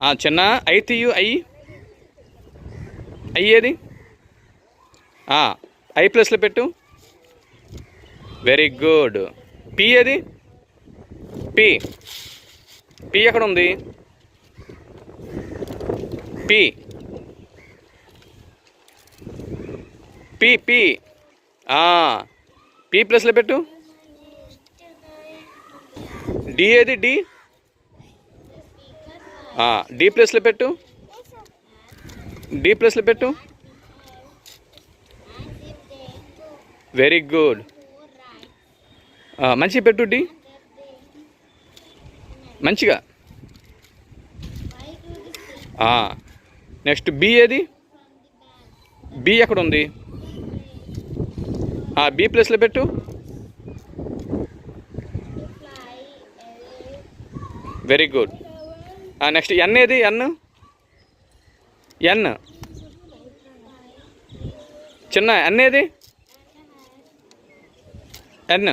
చిన్న ఐ తీయు అయ్యేది ఐ ప్లస్లో పెట్టు. Very good. పి ఏది? పి పి ఎక్కడ ఉంది? పి పి పి పి ప్లస్లో పెట్టు. డి ఏది? డి డి ప్లస్లో పెట్టు. డి ప్లస్లో పెట్టు. Very good. మంచిగా పెట్టు. డి మంచిగా. నెక్స్ట్ బి ఏది? బి ఎక్కడ ఉంది? బి ప్లస్లో పెట్టు. Very good. నెక్స్ట్ ఎన్ ఏది? ఎన్ ఎన్ చిన్న ఎన్ ఏది? ఎన్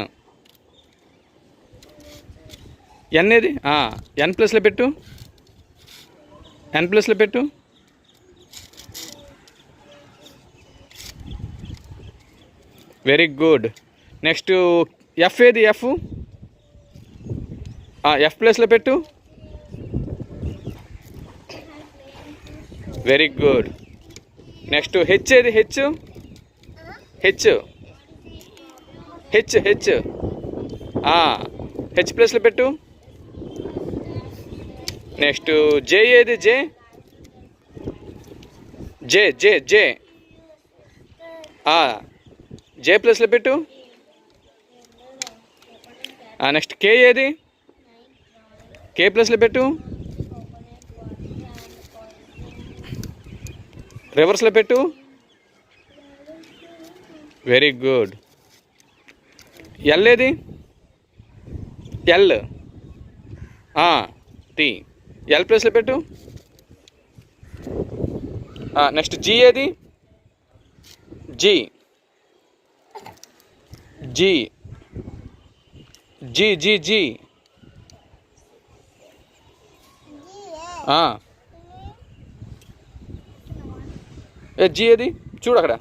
ఎన్ ఏది? ఎన్ ప్లస్లో పెట్టు. ఎన్ ప్లస్లో పెట్టు. Very good. నెక్స్ట్ ఎఫ్ ఏది? ఎఫ్ ఎఫ్ ప్లస్లో పెట్టు. Very good. నెక్స్ట్ హెచ్ ఏది? H H H H H ప్లస్లో పెట్టు. నెక్స్ట్ జే ఏది? జే జే జే జే జే ప్లస్లో పెట్టు. నెక్స్ట్ కే ఏది? కే ప్లస్లో పెట్టు. రివర్స్లో పెట్టు. Very good. ఎల్ ఏది? ఎల్ టీ ఎల్ ప్లస్లో పెట్టు. నెక్స్ట్ జీ ఏది? G G G G G G ఏది? చూడు అక్కడ.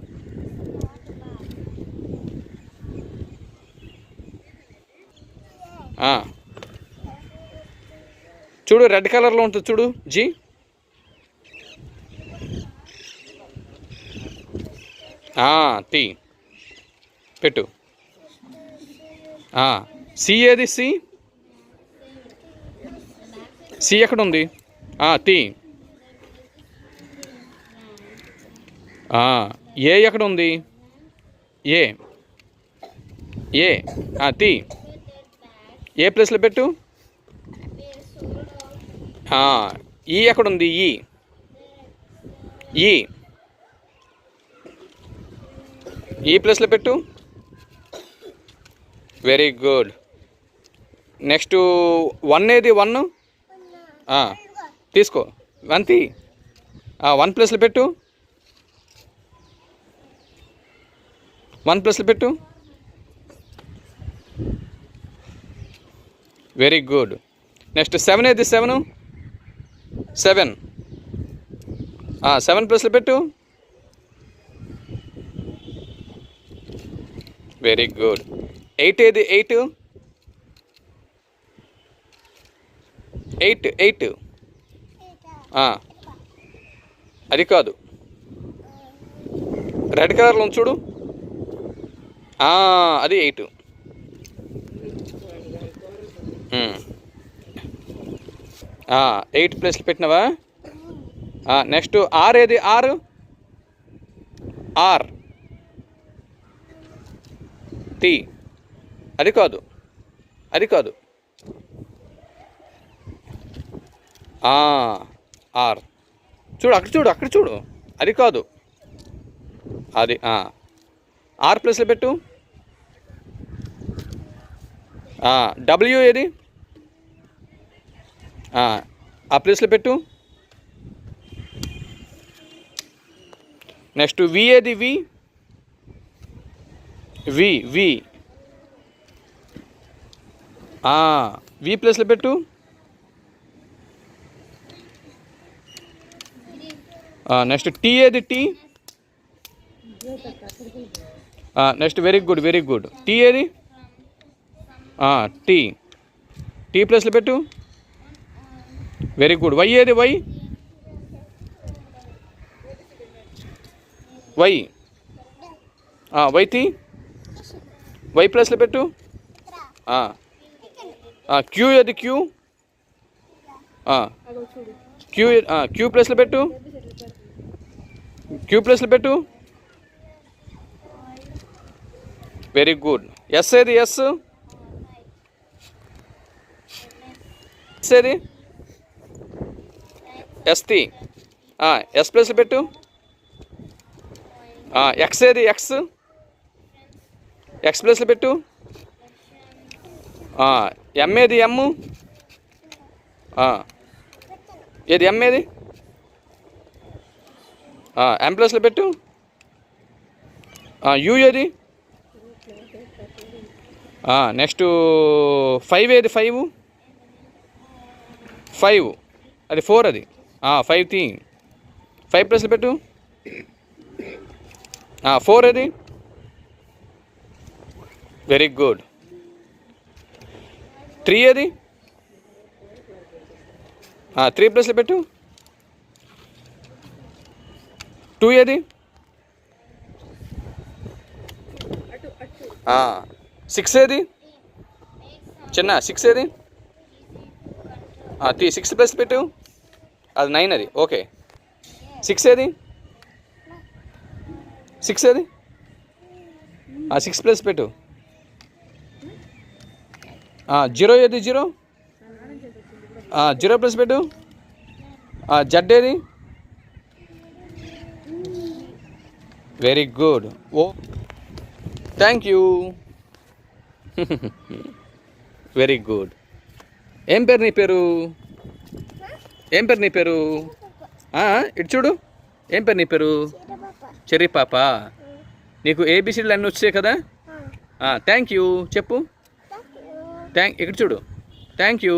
చూడు రెడ్ కలర్లో ఉంటుంది చూడు. జీ టీ పెట్టు. సి ఏది? సి సి ఎక్కడ ఉంది? టీ ఏ ఎక్కడ ఉంది? ఏ ఏ టీ ఏ ప్లస్లో పెట్టు. ఈ ఎక్కడ ఉంది? ఈ ఈ ఈ ప్లస్లో పెట్టు. Very good. నెక్స్ట్ వన్ ఏది? వన్ తీసుకో. వన్ తీ. వన్ ప్లస్లో పెట్టు. వన్ ప్లస్లో పెట్టు. Very good. నెక్స్ట్ సెవెన్ ఏది? సెవెన్ సెవెన్ సెవెన్ ప్లస్లో పెట్టు. Very good. ఎయిట్ ఏది? ఎయిట్ ఎయిట్ ఎయిట్ అది కాదు. రెడ్ కలర్లో ఉంది చూడు. అది 8. ఎయిట్ ప్లస్లు పెట్టినావా? నెక్స్ట్ ఆర్ ఏది? ఆర్ ఆర్ టీ అది కాదు. అది కాదు. ఆర్ చూడు అక్కడ చూడు. అక్కడ చూడు. అది కాదు. అది ఆర్ ప్లస్లో పెట్టు. డబ్ల్యూ ఏది? ఆ ప్లేస్లో పెట్టు. నెక్స్ట్ వి ఏది? వి వి వి వి ప్లేస్లో పెట్టు. నెక్స్ట్ టీ ఏది T? Next very good very good. T ఏది? టీ. టీ ప్లస్లో పెట్టు. Very good. వై ఏది? వై వై వై తీ. వై ప్లస్లో పెట్టు. క్యూ ఏది? క్యూ. క్యూ క్యూ ప్లస్లో పెట్టు. క్యూ ప్లస్లో పెట్టు. Very good. ఎస్ ఏది? ఎస్. ఎస్ ఏది? ఎస్టీ. ఎస్ ప్లస్లో పెట్టు. ఎక్స్ ఏది? ఎక్స్. ఎక్స్ ప్లస్లో పెట్టు. ఎమ్ ఏది? ఎమ్. ఏది ఎమ్ ఏది? ఎం ప్లస్లో పెట్టు. యూ ఏది? నెక్స్ట్ ఫైవ్ ఏది? ఫైవ్. ఫైవ్ అది 4 అది. 5 తీ. 5 ప్లస్లో పెట్టు. 4 ఏది? Very good. 3 ఏది? 3 ప్లస్లో పెట్టు. 2 ఏది? 6 ఏది? చిన్న 6 ఏది? 6 ప్లస్ పెట్టు. అది 9 అది. ఓకే. 6 ఏది? 6 ఏది? 6 ప్లస్ పెట్టు. 0 ఏది? 0. 0 ప్లస్ పెట్టు. జడ్ ఏది? Very good. Oh thank you. Very good. ఏం పేరు నీ పేరు? ఏం పేరు నీ పేరు? ఇటు చూడు. ఏం పేరు నీ పేరు? చెర్రీ పాప. నీకు ఏబిసిడీలు అన్నీ వచ్చాయి కదా? థ్యాంక్ యూ చెప్పు. ఇక్కడ చూడు. Thank you.